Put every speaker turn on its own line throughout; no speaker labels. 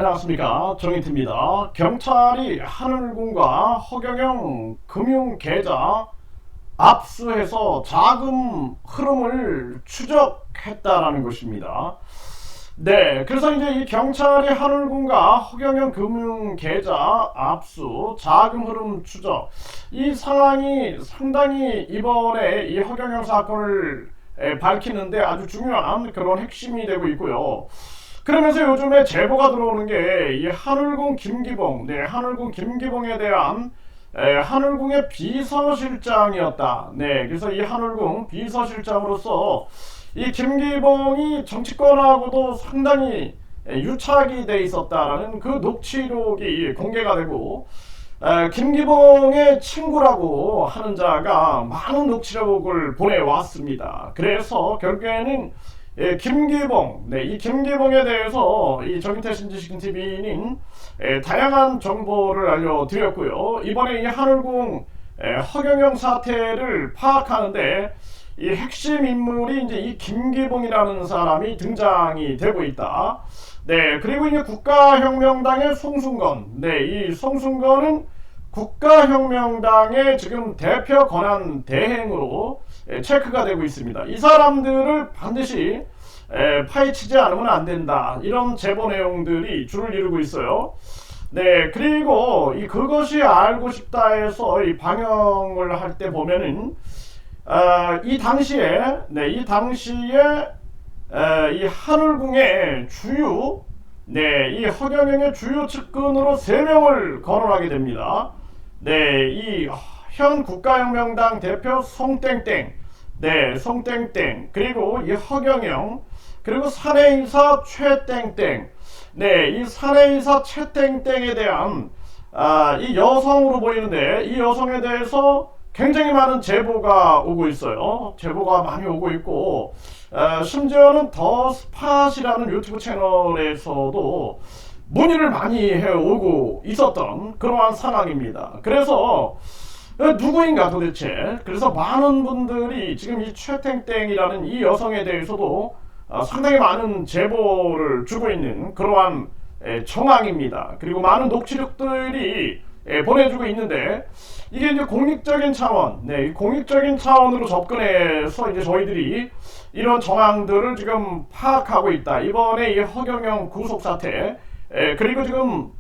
안녕하십니까, 정희트입니다. 경찰이 하늘군과 허경영 금융계좌 압수해서 자금 흐름을 추적했다라는 것입니다. 네, 그래서 이제 이 경찰이 하늘군과 허경영 금융계좌 압수, 자금 흐름 추적, 이 상황이 상당히 이번에 이 허경영 사건을 밝히는데 아주 중요한 그런 핵심이 되고 있고요. 그러면서 요즘에 제보가 들어오는 게 이 하늘궁 김기봉, 네, 하늘궁 김기봉에 대한 하늘궁의 비서실장이었다. 네, 그래서 이 하늘궁 비서실장으로서 이 김기봉이 정치권하고도 상당히 유착이 돼 있었다라는 그 녹취록이 공개가 되고, 김기봉의 친구라고 하는 자가 많은 녹취록을 보내왔습니다. 그래서 결국에는 김기봉, 네, 이 김기봉에 대해서 이 정인태 신지식 TV는 다양한 정보를 알려드렸고요. 이번에 이 하늘궁 허경영 사태를 파악하는데 이 핵심 인물이 이제 이 김기봉이라는 사람이 등장이 되고 있다. 네, 그리고 이제 국가혁명당의 송순건, 네, 이 송순건은 국가혁명당의 지금 대표 권한 대행으로 체크가 되고 있습니다. 이 사람들을 반드시 파헤치지 않으면 안 된다. 이런 제보 내용들이 줄을 이루고 있어요. 네, 그리고 이 그것이 알고 싶다에서 이 방영을 할 때 보면은 이 당시에 이 하늘궁의 주요, 네, 이 허경영의 주요 측근으로 3명을 거론하게 됩니다. 네, 이 현 국가혁명당 대표 송땡땡, 네, 송땡땡, 그리고 이 허경영, 그리고 사내이사 최땡땡, 네, 이 사내이사 최땡땡에 대한 이 여성으로 보이는데 이 여성에 대해서 굉장히 많은 제보가 오고 있어요. 제보가 많이 오고 있고, 심지어는 더 스팟이라는 유튜브 채널에서도 문의를 많이 해오고 있었던 그러한 상황입니다. 그래서 누구인가 도대체, 그래서 많은 분들이 지금 이 최땡땡이라는 이 여성에 대해서도 상당히 많은 제보를 주고 있는 그러한 정황입니다. 그리고 많은 녹취록들이 보내주고 있는데, 이게 이제 공익적인 차원, 네, 공익적인 차원으로 접근해서 이제 저희들이 이런 정황들을 지금 파악하고 있다. 이번에 이 허경영 구속 사태, 그리고 지금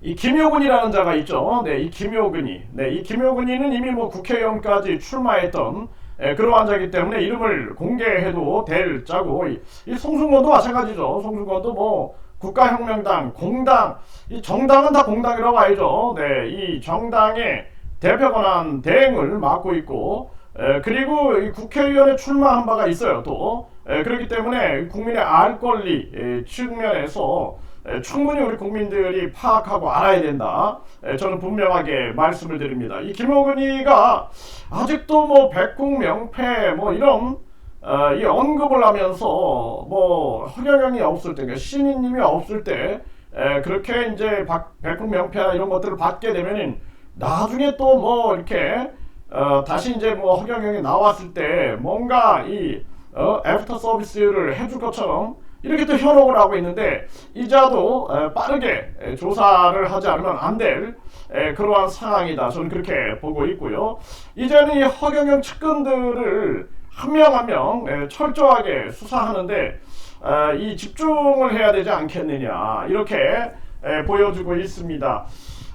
이 김효근이라는 자가 있죠. 네, 이 김효근이, 네, 이 김효근이는 이미 뭐 국회의원까지 출마했던 그러한 자이기 때문에 이름을 공개해도 될 자고, 이 송순건도 마찬가지죠. 송순건도 뭐 국가혁명당, 공당, 이 정당은 다 공당이라고 알죠. 네, 이 정당의 대표 권한 대행을 맡고 있고, 그리고 이 국회의원에 출마한 바가 있어요. 또 그렇기 때문에 국민의 알 권리 측면에서 충분히 우리 국민들이 파악하고 알아야 된다. 저는 분명하게 말씀을 드립니다. 이 김호근이가 아직도 뭐 백국 명패 뭐 이런 이 언급을 하면서 뭐 허경영이 없을 때, 그러니까 신인님이 없을 때 그렇게 이제 백국 명패나 이런 것들을 받게 되면은 나중에 또 뭐 이렇게 다시 이제 뭐 허경영이 나왔을 때 뭔가 이 애프터 서비스를 해줄 것처럼 이렇게 또 현혹을 하고 있는데, 이자도 빠르게 조사를 하지 않으면 안 될 그러한 상황이다. 저는 그렇게 보고 있고요. 이제는 이 허경영 측근들을 한 명 한 명 철저하게 수사하는데 이 집중을 해야 되지 않겠느냐, 이렇게 보여주고 있습니다.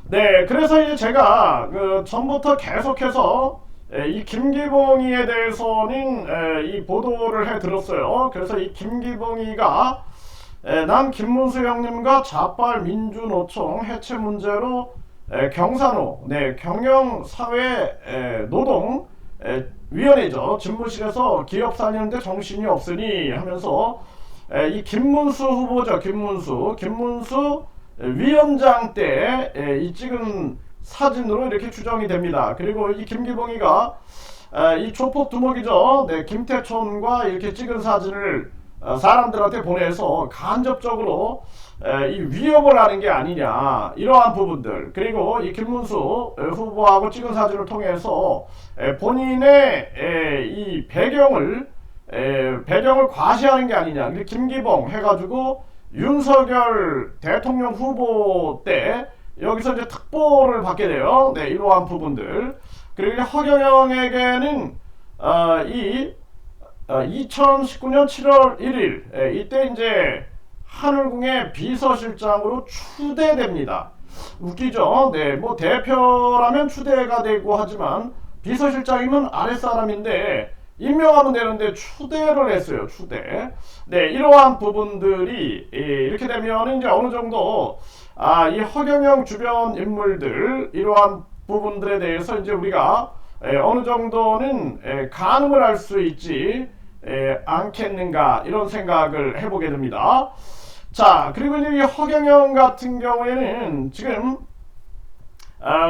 네, 그래서 이제 제가 그 전부터 계속해서 이 김기봉이에 대해서는 이 보도를 해들었어요. 그래서 이 김기봉이가 난 김문수 형님과 자빨 민주노총 해체 문제로 경산호, 네, 경영사회 노동 위원회죠. 집무실에서 기업 살리는데 정신이 없으니 하면서 이 김문수 후보죠. 김문수 위원장 때 이 찍은 사진으로 이렇게 추정이 됩니다. 그리고 이 김기봉이가 이 조폭 두목이죠. 네, 김태촌과 이렇게 찍은 사진을 사람들한테 보내서 간접적으로 이 위협을 하는 게 아니냐, 이러한 부분들, 그리고 이 김문수 후보하고 찍은 사진을 통해서 본인의 이 배경을 과시하는 게 아니냐, 김기봉 해가지고 윤석열 대통령 후보 때 여기서 이제 특보를 받게 돼요. 네, 이러한 부분들. 그리고 허경영에게는 이 2019년 7월 1일 이때 이제 하늘궁의 비서실장으로 추대됩니다. 웃기죠? 네, 뭐 대표라면 추대가 되고 하지만 비서실장이면 아랫사람인데 임명하면 되는데 추대를 했어요. 추대. 네, 이러한 부분들이 이렇게 되면 이제 어느 정도 이 허경영 주변 인물들 이러한 부분들에 대해서 이제 우리가 어느 정도는 가늠을 할 수 있지 않겠는가 이런 생각을 해보게 됩니다. 자, 그리고 이제 이 허경영 같은 경우에는 지금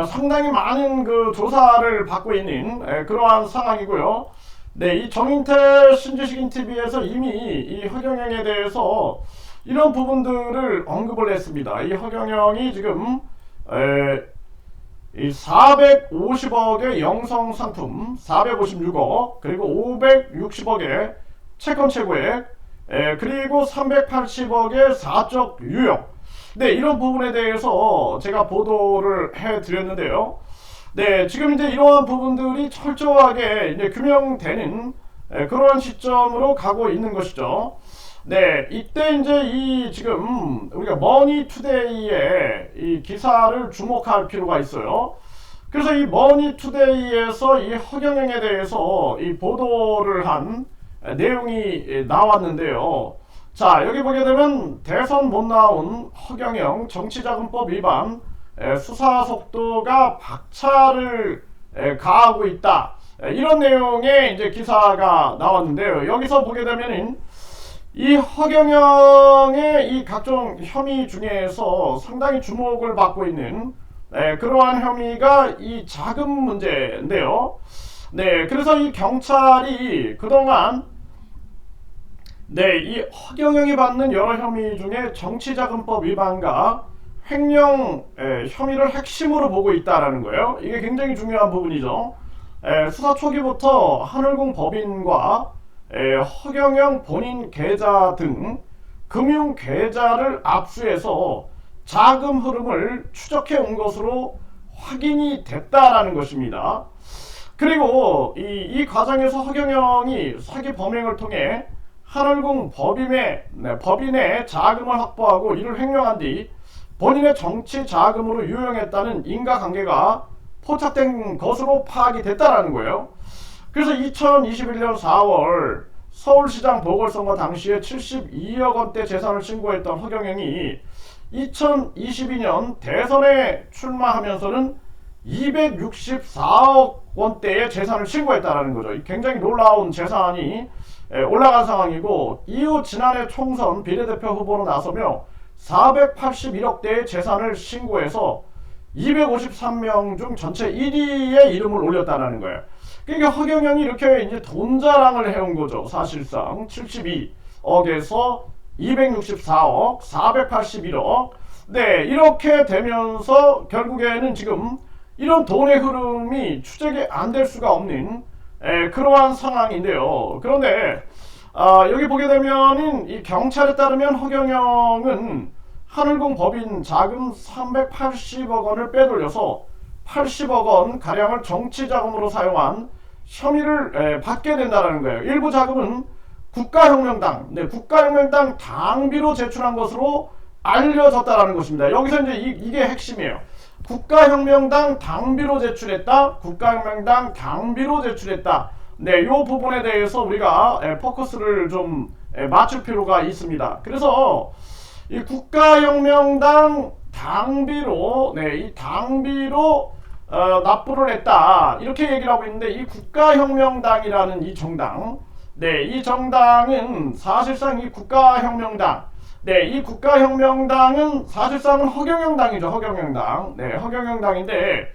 상당히 많은 그 조사를 받고 있는 그러한 상황이고요. 네, 이 정인태 신지식 TV에서 이미 이 허경영에 대해서 이런 부분들을 언급을 했습니다. 이 허경영이 지금 이 450억의 영성 상품, 456억, 그리고 560억의 채권 최고액, 그리고 380억의 사적 유용. 네, 이런 부분에 대해서 제가 보도를 해드렸는데요. 네, 지금 이제 이러한 부분들이 철저하게 이제 규명되는 그러한 시점으로 가고 있는 것이죠. 네, 이때 이제 이 지금 우리가 머니투데이의 이 기사를 주목할 필요가 있어요. 그래서 이 머니투데이에서 이 허경영에 대해서 이 보도를 한 내용이 나왔는데요. 자, 여기 보게 되면 대선 못 나온 허경영 정치자금법 위반 수사 속도가 박차를 가하고 있다. 이런 내용의 이제 기사가 나왔는데요. 여기서 보게 되면은 이 허경영의 이 각종 혐의 중에서 상당히 주목을 받고 있는 그러한 혐의가 이 자금 문제인데요. 네, 그래서 이 경찰이 그동안 네, 이 허경영이 받는 여러 혐의 중에 정치자금법 위반과 횡령 혐의를 핵심으로 보고 있다라는 거예요. 이게 굉장히 중요한 부분이죠. 수사 초기부터 하늘궁 법인과 허경영 본인 계좌 등 금융 계좌를 압수해서 자금 흐름을 추적해 온 것으로 확인이 됐다라는 것입니다. 그리고 이 과정에서 허경영이 사기 범행을 통해 하늘궁 법인의 자금을 확보하고 이를 횡령한 뒤 본인의 정치 자금으로 유용했다는 인과관계가 포착된 것으로 파악이 됐다라는 거예요. 그래서 2021년 4월 서울시장 보궐선거 당시에 72억 원대 재산을 신고했던 허경영이 2022년 대선에 출마하면서는 264억 원대의 재산을 신고했다는 거죠. 굉장히 놀라운 재산이 올라간 상황이고, 이후 지난해 총선 비례대표 후보로 나서며 481억대의 재산을 신고해서 253명 중 전체 1위의 이름을 올렸다는 거예요. 그러니까 허경영이 이렇게 이제 돈 자랑을 해온 거죠. 사실상 72억에서 264억, 481억. 네, 이렇게 되면서 결국에는 지금 이런 돈의 흐름이 추적이 안 될 수가 없는 그러한 상황인데요. 그런데 여기 보게 되면은 이 경찰에 따르면 허경영은 하늘궁 법인 자금 380억 원을 빼돌려서 80억 원 가량을 정치 자금으로 사용한 혐의를 받게 된다는 거예요. 일부 자금은 국가혁명당, 국가혁명당 당비로 제출한 것으로 알려졌다라는 것입니다. 여기서 이제 이게 핵심이에요. 국가혁명당 당비로 제출했다. 국가혁명당 당비로 제출했다. 네, 이 부분에 대해서 우리가 포커스를 좀 맞출 필요가 있습니다. 그래서 이 국가혁명당 당비로, 이 당비로 납부를 했다. 이렇게 얘기를 하고 있는데, 이 국가혁명당이라는 이 정당, 이 정당은 사실상 이 국가혁명당, 이 국가혁명당은 사실상은 허경영당이죠. 허경영당. 허경영당인데,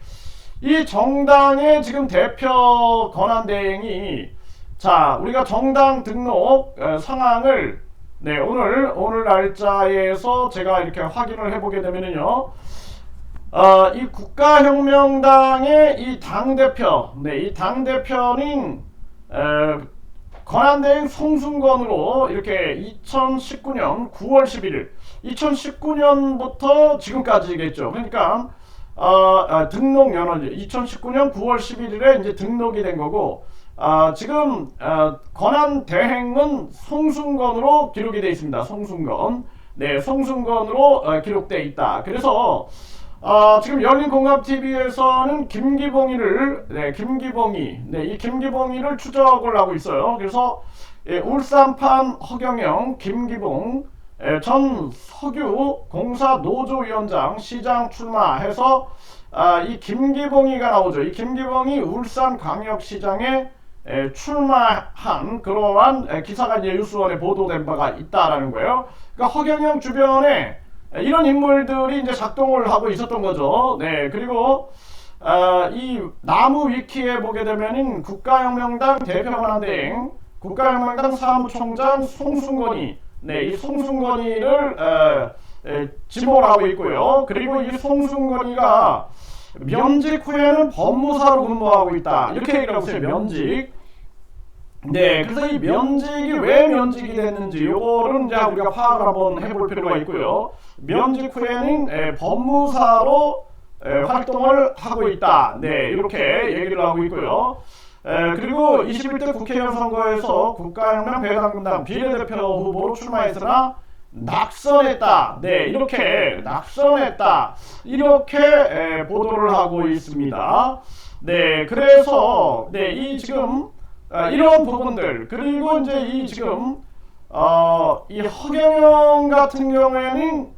이 정당의 지금 대표 권한대행이, 자, 우리가 정당 등록 상황을 오늘 날짜에서 제가 이렇게 확인을 해보게 되면은요, 이 국가혁명당의 이 당대표, 이 당대표는 권한대행 송승건으로 이렇게 2019년 9월 11일 2019년부터 지금까지겠죠. 그러니까 등록 연원 2019년 9월 11일에 이제 등록이 된 거고, 지금 권한 대행은 송순건으로 기록이 되어 있습니다. 송순건. 네, 송순건으로 기록되어 있다. 그래서 지금 열린공감TV에서는 김기봉이를, 이 김기봉이를 추적을 하고 있어요. 그래서 울산판 허경영, 김기봉 전 석유 공사 노조위원장 시장 출마해서 이 김기봉이가 나오죠. 이 김기봉이 울산광역시장에 출마한 그러한 기사가 이제 뉴스원에 보도된 바가 있다라는 거예요. 그러니까 허경영 주변에 이런 인물들이 이제 작동을 하고 있었던 거죠. 네, 그리고 이 나무 위키에 보게 되면은 국가혁명당 대표권한대행, 국가혁명당 사무총장 송순건이, 네, 이 송순건이를 지목을 하고 있고요. 그리고 이 송순건이가 면직 후에는 법무사로 근무하고 있다. 이렇게 얘기를 하고 있어요. 면직. 네, 그래서 이 면직이 왜 면직이 됐는지 요거는 이제 우리가 파악을 한번 해볼 필요가 있고요. 면직 후에는 법무사로 활동을 하고 있다. 네, 이렇게 얘기를 하고 있고요. 그리고 21대 국회의원 선거에서 국가혁명 배당금당 비례대표 후보로 출마했으나 낙선했다. 네, 이렇게 낙선했다. 이렇게 보도를 하고 있습니다. 네, 그래서 네, 이 지금 이런 부분들, 그리고 이제 이 지금 이 허경영 같은 경우에는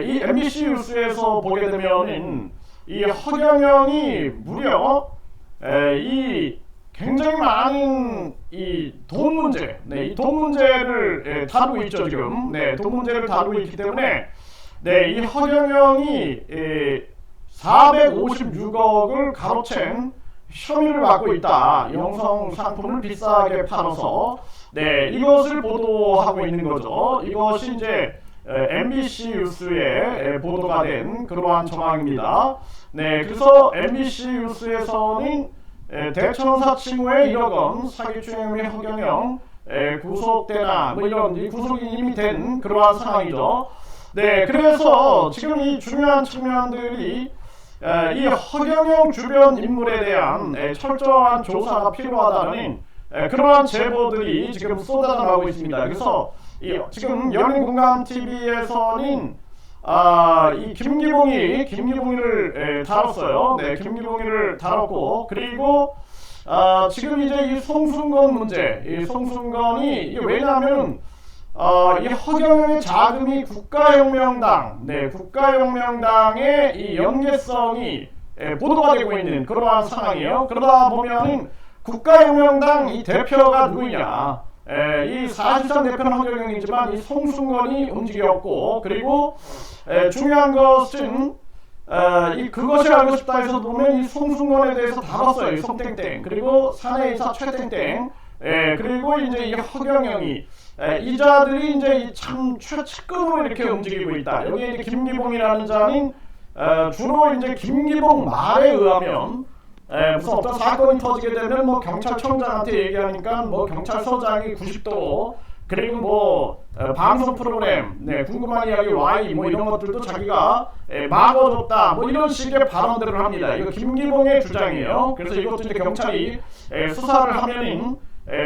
이 MBC 뉴스에서 보게 되면은 이 허경영이 무려 이 굉장히 많은 이 돈 문제, 네, 이 돈 문제를 다루고 있죠 지금. 네, 돈 문제를 다루고 있기 때문에 네, 이 허경영이 456억을 가로챈 혐의를 받고 있다. 영성 상품을 비싸게 팔아서, 네, 이것을 보도하고 있는 거죠. 이것이 이제 MBC 뉴스에 보도가 된 그러한 정황입니다. 네, 그래서 MBC 뉴스에서는 대천사 칭호에 1억 원 사기추행 및 허경영 구속되나 뭐 이런 구속이 이미 된 그러한 상황이죠. 네, 그래서 지금 이 중요한 측면들이 이 허경영 주변 인물에 대한 철저한 조사가 필요하다는 그러한 제보들이 지금 쏟아져 나오고 있습니다. 그래서 지금 열린공감TV에서는 이 김기봉이를 다뤘어요. 네, 김기봉이를 다뤘고, 그리고 지금 이제 이 송순건 문제, 이 송순건이 이게 왜냐하면 이 허경영의 자금이 국가혁명당, 네, 국가혁명당의 이 연계성이 보도가 되고 있는 그러한 상황이에요. 그러다 보면은 국가혁명당 이 대표가 누구냐? 이 사실상 대표는 허경영이지만 이 송순건이 움직였고, 그리고 중요한 것은 그것이 알고 싶다 해서 보면 이 송순건에 대해서 다뤘어요. 이 송땡땡, 그리고 사내이사 최땡땡, 그리고 이제 이 허경영이 이자들이 이제 참 최측근으로 이렇게 움직이고 있다. 여기 이제 김기봉이라는 자는 주로 이제 김기봉 말에 의하면 무슨 어떤 사건이 터지게 되면 뭐 경찰청장한테 얘기하니까 뭐 경찰서장이 90도, 그리고 뭐 방송 프로그램, 네, 궁금한 이야기 Y 뭐 이런 것들도 자기가 막아줬다, 뭐 이런 식의 발언들을 합니다. 이거 김기봉의 주장이에요. 그래서 이것도 이제 경찰이 수사를 하면은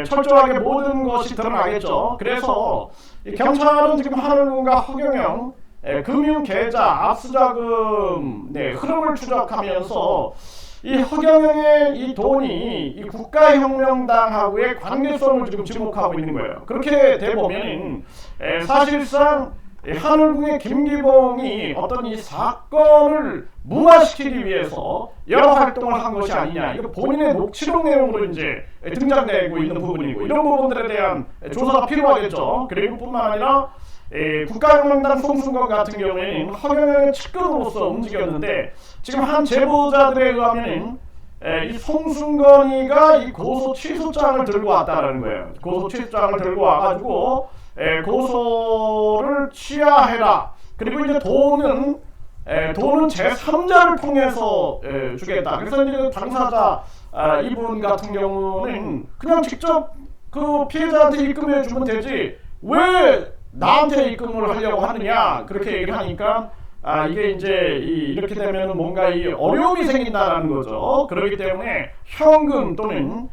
철저하게 모든 것이 드러나겠죠. 그래서 경찰은 지금 하늘군과 허경영 금융계좌 압수자금, 네, 흐름을 추적하면서 이 허경영의 이 돈이 이 국가혁명당하고의 관계성을 지금 지목하고 있는 거예요. 그렇게 돼 보면 사실상 하늘궁의 김기봉이 어떤 이 사건을 무마시키기 위해서 여러 활동을 한 것이 아니냐, 이거 본인의 녹취록 내용으로 이제 등장되고 있는 부분이고, 이런 부분들에 대한 조사가 필요하겠죠. 그리고 뿐만 아니라 국가혁명당 송순건 같은 경우에는 허경영의 측근으로서 움직였는데, 지금 한 제보자들에 의하면 이 송순건이가 이 고소 취소장을 들고 왔다라는 거예요. 고소 취소장을 들고 와가지고 고소를 취하해라. 그리고 이제 돈은 제3자를 통해서 주겠다. 그래서 이제 당사자 이분 같은 경우는 그냥 직접 그 피해자한테 입금해 주면 되지, 왜 나한테 입금을 하려고 하느냐 그렇게 얘기를 하니까 이게 이제 이렇게 되면 뭔가 이 어려움이 생긴다라는 거죠. 그렇기 때문에 현금 또는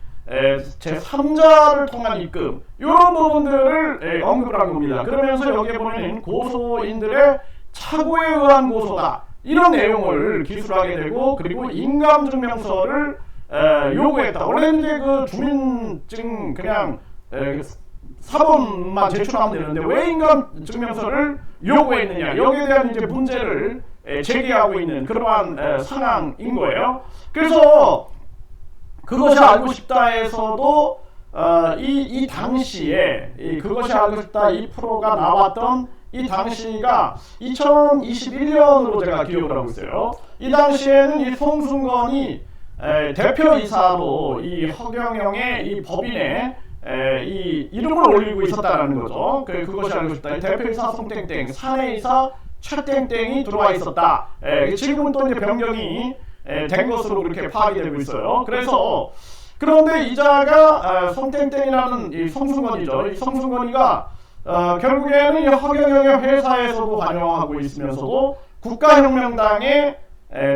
제 3자를 통한 입금 이런 부분들을 언급을 한 겁니다. 그러면서 여기에 보면 고소인들의 착오에 의한 고소다 이런 내용을 기술하게 되고, 그리고 인감증명서를 요구했다. 원래는 이제 그 주민증 그냥 사본만 제출하면 되는데 왜 인감증명서를 요구했느냐, 여기에 대한 이제 문제를 제기하고 있는 그러한 상황인 거예요. 그래서 그것이 알고 싶다에서도 이 당시에 그것이 알고 싶다 2%가 나왔던 이 당시가 2021년으로 제가 기억을 하고 있어요. 이 당시에는 이 송승건이 대표이사로 이 허경영의 이 법인에 이 이름을 올리고 있었다라는 거죠. 그것이 알고 싶다. 대표이사 송땡땡, 사내이사 최땡땡이 들어와 있었다. 지금은 또 이제 변경이 된 것으로 그렇게 파악이 되고 있어요. 그래서 그런데 이자가 송땡땡이라는 이 송승건이죠. 이 송승건이가 결국에는 이 허경영의 회사에서도 관여하고 있으면서도 국가혁명당의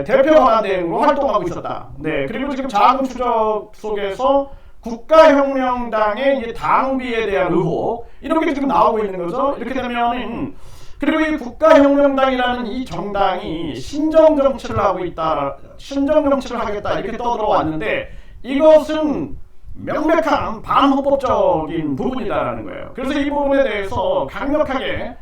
대표 권한대행으로 활동하고 있었다. 네, 그리고 지금 자금 추적 속에서 국가혁명당의 이제 당비에 대한 의혹 이런 게 지금 나오고 있는 거죠. 이렇게 되면은, 그리고 이 국가혁명당이라는 이 정당이 신정정치를 하고 있다, 신정정치를 하겠다 이렇게 떠들어왔는데 이것은 명백한 반헌법적인 부분이다라는 거예요. 그래서 이 부분에 대해서 강력하게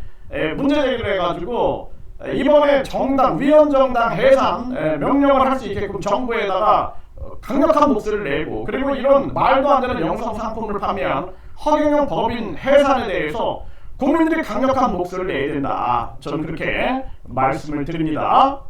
문제 제기를 해가지고 이번에 정당, 위헌정당 해산 명령을 할 수 있게끔 정부에다가 강력한 목소리를 내고, 그리고 이런 말도 안 되는 영상 상품을 판매한 허경영 법인 해산에 대해서 국민들이 강력한 목소리를 내야 된다. 저는 그렇게 말씀을 드립니다.